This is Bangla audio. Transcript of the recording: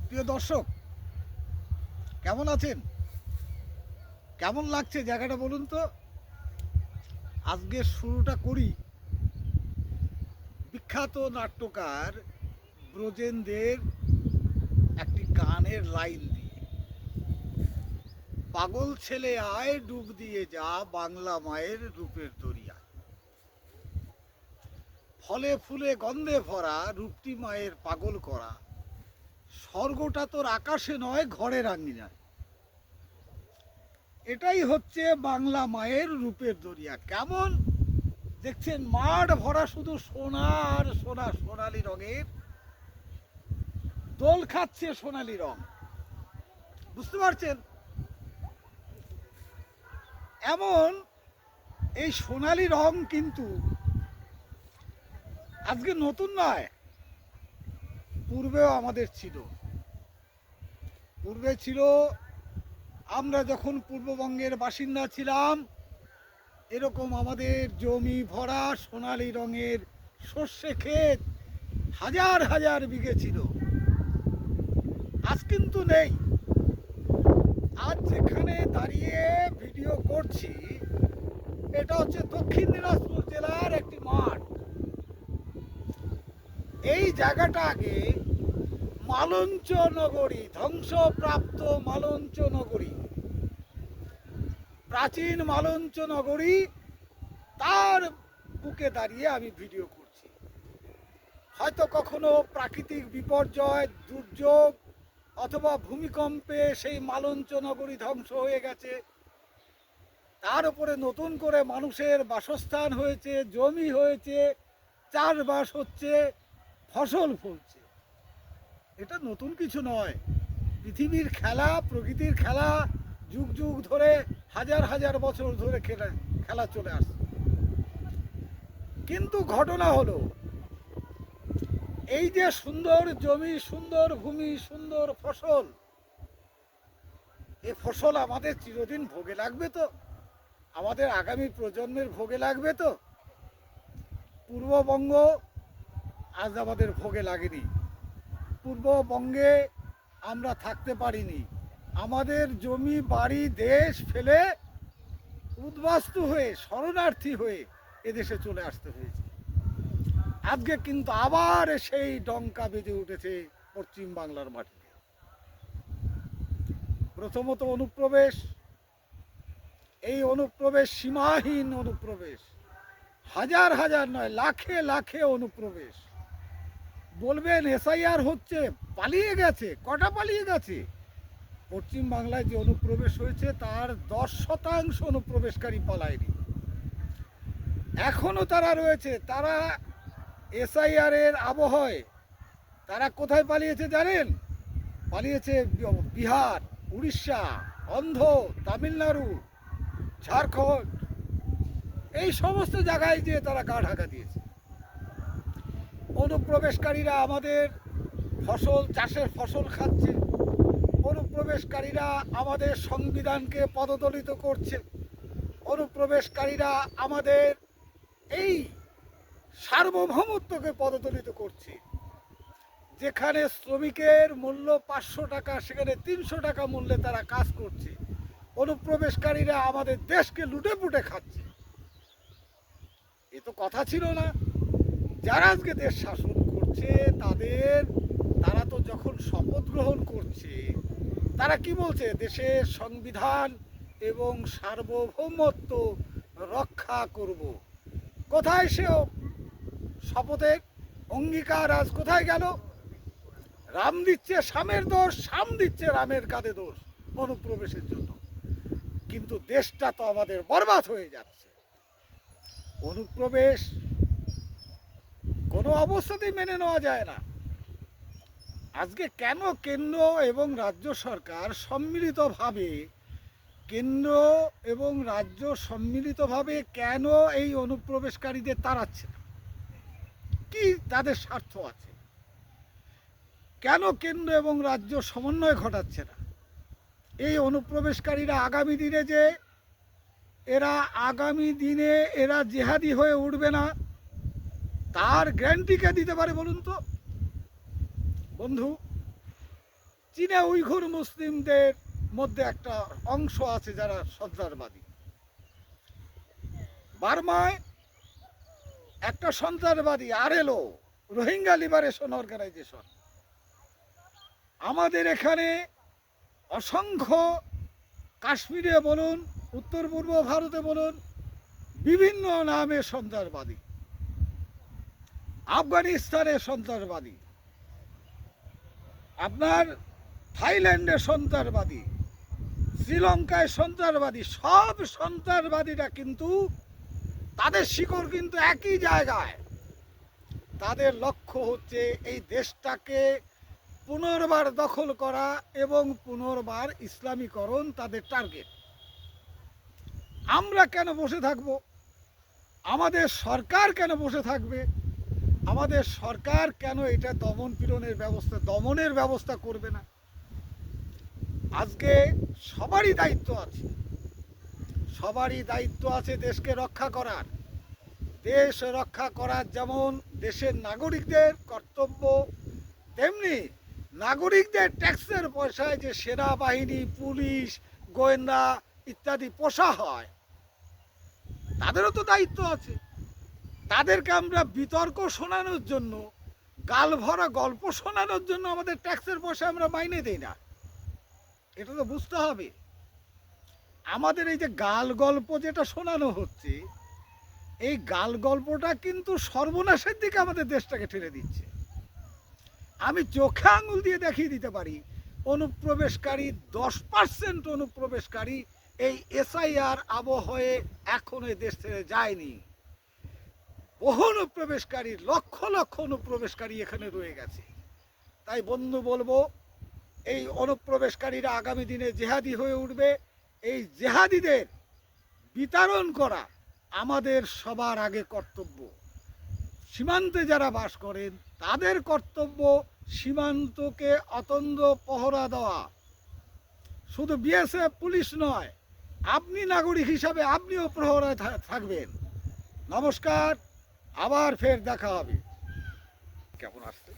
প্রিয় দর্শক, কেমন আছেন? কেমন লাগছে জায়গাটা বলুন তো? আজকের শুরুটা করি বিখ্যাত নাট্যকার ব্রজেনদের একটি গানের লাইন দিয়ে। পাগল ছেলে আয় ডুব দিয়ে যা বাংলা মায়ের রূপের দরিয়ায়, ফলে ফুলে গন্ধে ভরা রূপটি মায়ের পাগল করা, স্বর্গটা তোর আকাশে নয় ঘরের আঙিনায়। এটাই হচ্ছে বাংলা মায়ের রূপের দরিয়া। কেমন দেখছেন, মাঠ ভরা শুধু সোনা আর সোনা, সোনালি রঙের দোল খাচ্ছে সোনালি রং। বুঝতে পারছেন? এমন এই সোনালি রং কিন্তু আজকে নতুন নয়, পূর্বেও আমাদের ছিল। পূর্বে ছিল, আমরা যখন পূর্ববঙ্গের বাসিন্দা ছিলাম, এরকম আমাদের জমি ভরা সোনালি রঙের সর্ষে ক্ষেত হাজার হাজার বিঘে ছিল। আজ কিন্তু নেই। আজ যেখানে দাঁড়িয়ে ভিডিও করছি, এটা হচ্ছে দক্ষিণ দিনাজপুর জেলার একটি মাঠ। এই জায়গাটা আগে মালঞ্চ নগরী, ধ্বংসপ্রাপ্ত মালঞ্চ নগরী, প্রাচীন মালঞ্চ নগরী, তার বুকে দাঁড়িয়ে আমি ভিডিও করছি। হয়তো কখনো প্রাকৃতিক বিপর্যয়, দুর্যোগ অথবা ভূমিকম্পে সেই মালঞ্চ নগরী ধ্বংস হয়ে গেছে, তার উপরে নতুন করে মানুষের বাসস্থান হয়েছে, জমি হয়েছে, চাষবাস হচ্ছে, ফসল ফলছে। এটা নতুন কিছু নয়। পৃথিবীর খেলা, প্রকৃতির খেলা যুগ যুগ ধরে, হাজার হাজার বছর ধরে খেলা চলে আসছে। কিন্তু ঘটনা হলো, এই যে সুন্দর জমি, সুন্দর ভূমি, সুন্দর ফসল, এ ফসল আমাদের চিরদিন ভোগে লাগবে তো? আমাদের আগামী প্রজন্মের ভোগে লাগবে তো? পূর্ববঙ্গ আজ আমাদের ভোগে লাগেনি। পূর্ববঙ্গে আমরা থাকতে পারিনি। আমাদের জমি বাড়ি দেশ ফেলে উদ্বাস্তু হয়ে, শরণার্থী হয়ে এদেশে চলে আসতে হয়েছে। আজকে কিন্তু আবার সেই ডঙ্কা বেজে উঠেছে পশ্চিম বাংলার মাটিতে। প্রথমত অনুপ্রবেশ, এই অনুপ্রবেশ সীমাহীন অনুপ্রবেশ, হাজার হাজার নয়, লাখে লাখে অনুপ্রবেশ। বলবেন এসআইআর হচ্ছে, পালিয়ে গেছে। কটা পালিয়ে গেছে? পশ্চিম বাংলায় যে অনুপ্রবেশ হয়েছে তার 10% অনুপ্রবেশকারী পালায়নি। এখনো তারা রয়েছে। তারা এসআইআর এর আবহে তারা কোথায় পালিয়েছে জানেন? পালিয়েছে বিহার, উড়িষ্যা, অন্ধ্র, তামিলনাড়ু, ঝাড়খণ্ড, এই সমস্ত জায়গায় যে তারা গা ঢাকা দিয়েছে। অনুপ্রবেশকারীরা আমাদের ফসল, চাষের ফসল খাচ্ছে। অনুপ্রবেশকারীরা আমাদের সংবিধানকে পদদলিত করছে। অনুপ্রবেশকারীরা আমাদের এই সার্বভৌমত্বকে পদদলিত করছে। যেখানে শ্রমিকের মূল্য 500 টাকা, সেখানে 300 টাকা মূল্যে তারা কাজ করছে। অনুপ্রবেশকারীরা আমাদের দেশকে লুটে পুটে খাচ্ছে। এ তো কথা ছিল না। যারা আজকে দেশ শাসন করছে, তারা তো যখন শপথ গ্রহণ করছে, তারা কি বলছে? দেশের সংবিধান এবং সার্বভৌমত্ব রক্ষা করব। কোথায় সে শপথের অঙ্গীকার? আজ কোথায় গেল? রাম দিচ্ছে শামের দোষ, শাম দিচ্ছে রামের কাঁধে দোষ অনুপ্রবেশের জন্য। কিন্তু দেশটা তো আমাদের বরবাদ হয়ে যাচ্ছে। অনুপ্রবেশ কোনো অবস্থাতেই মেনে নেওয়া যায় না। আজকে কেন কেন্দ্র এবং রাজ্য সরকার সম্মিলিতভাবে, কেন্দ্র এবং রাজ্য সম্মিলিতভাবে কেন এই অনুপ্রবেশকারীদের তাড়াচ্ছে না? কি তাদের স্বার্থ আছে? কেন কেন্দ্র এবং রাজ্য সমন্বয় ঘটাচ্ছে না? এই অনুপ্রবেশকারীরা আগামী দিনে এরা জেহাদি হয়ে উঠবে না, তার গ্যারান্টি কে দিতে পারে বলুন তো বন্ধু? চীনে উইঘুর মুসলিমদের মধ্যে একটা অংশ আছে যারা সন্ত্রাসবাদী। বার্মায় একটা সন্ত্রাসবাদী আরএলও, রোহিঙ্গা লিবারেশন অর্গানাইজেশন। আমাদের এখানে অসংখ্য, কাশ্মীরে বলুন, উত্তর পূর্ব ভারতে বলুন, বিভিন্ন নামে সন্ত্রাসবাদী। আফগানিস্তানে সন্ত্রাসবাদী, আপনার থাইল্যান্ডে সন্ত্রাসবাদী, শ্রীলঙ্কায় সন্ত্রাসবাদী। সব সন্ত্রাসবাদীরা কিন্তু তাদের শিকড় কিন্তু একই জায়গায়। তাদের লক্ষ্য হচ্ছে এই দেশটাকে পুনর্বার দখল করা এবং পুনর্বার ইসলামীকরণ তাদের টার্গেট। আমরা কেন বসে থাকব? আমাদের সরকার কেন বসে থাকবে? আমাদের সরকার কেন এটা দমনের ব্যবস্থা করবে না? আজকে সবারই দায়িত্ব আছে, সবারই দায়িত্ব আছে দেশকে রক্ষা করার। দেশ রক্ষা করার যেমন দেশের নাগরিকদের কর্তব্য, তেমনি নাগরিকদের ট্যাক্সের পয়সায় যে সেনাবাহিনী, পুলিশ, গোয়েন্দা ইত্যাদি পোষা হয়, তাদেরও তো দায়িত্ব আছে। তাদেরকে আমরা বিতর্ক শোনানোর জন্য, গাল ভরা গল্প শোনানোর জন্য আমাদের ট্যাক্সের পয়সা আমরা মাইনে দিই না। এটা তো বুঝতে হবে। আমাদের এই যে গাল গল্প যেটা শোনানো হচ্ছে, এই গাল গল্পটা কিন্তু সর্বনাশের দিকে আমাদের দেশটাকে ঠেলে দিচ্ছে। আমি চোখে আঙুল দিয়ে দেখিয়ে দিতে পারি, অনুপ্রবেশকারী 10% অনুপ্রবেশকারী এই এসআইআর আবহে এখনো এই দেশ ছেড়ে যায়নি। বহু অনুপ্রবেশকারী, লক্ষ লক্ষ অনুপ্রবেশকারী এখানে রয়ে গেছে। তাই বন্ধু বলবো, এই অনুপ্রবেশকারীরা আগামী দিনে জেহাদি হয়ে উঠবে। এই জেহাদিদের বিতাড়ন করা আমাদের সবার আগে কর্তব্য। সীমান্তে যারা বাস করেন তাদের কর্তব্য সীমান্তকে অতন্দ্র পহরা দেওয়া। শুধু বিএসএফ, পুলিশ নয়, আপনি নাগরিক হিসাবে আপনিও প্রহরায় থাকবেন। নমস্কার, আবার ফের দেখা হবে। কেমন আসছে?